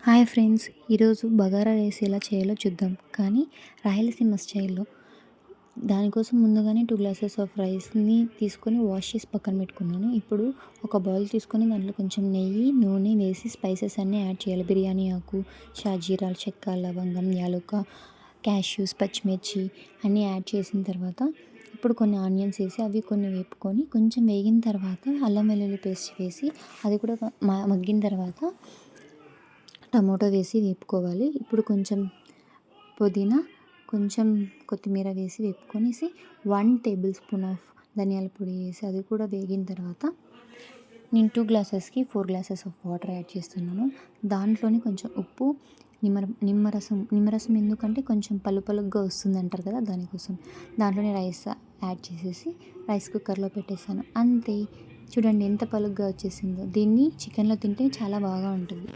Hi friends, ఈరోజు bagara rice ఎలా చేయాలో చూద్దాం. కానీ రాయలసీమ స్టైల్‌లో. దానికోసం ముందుగానే 2 గ్లాసెస్ ఆఫ్ రైస్‌ని తీసుకొని వాష్ చేసి పక్కన పెట్టుకున్నాను. ఇప్పుడు ఒక బౌల్ తీసుకొని దాంట్లో కొంచెం నెయ్యి, నూనె వేసి స్పైసెస్ అన్నీ యాడ్ చేయాలి. బిర్యానీ ఆకు, షాజీరా, చెక్క, లవంగం, యాలుక్క, క్యాష్యూస్, పచ్చిమిర్చి అన్నీ యాడ్ చేసిన తర్వాత ఇప్పుడు కొన్ని ఆనియన్స్ వేసి అవి కొన్ని వేపుకొని కొంచెం వేగిన తర్వాత అల్లం వెల్లుల్లి పేస్ట్ వేసి అది కూడా మగ్గిన తర్వాత టమోటో వేసి వేపుకోవాలి. ఇప్పుడు కొంచెం పుదీనా, కొంచెం కొత్తిమీర వేసి వేపుకొనేసి 1 టేబుల్ స్పూన్ ఆఫ్ ధనియాల పొడి వేసి అది కూడా వేగిన తర్వాత నేను 2 గ్లాసెస్‌కి 4 గ్లాసెస్ ఆఫ్ వాటర్ యాడ్ చేస్తున్నాను. దాంట్లోనే కొంచెం ఉప్పు, నిమ్మరసం ఎందుకంటే కొంచెం పలుగ్గా వస్తుందంటారు కదా దానికోసం. దాంట్లోనే రైస్ యాడ్ చేసేసి రైస్ కుక్కర్‌లో పెట్టేసాను. అంతే. చూడండి ఎంత పలుగ్గా వచ్చేసిందో. దీన్ని చికెన్‌లో తింటే చాలా బాగా ఉంటుంది.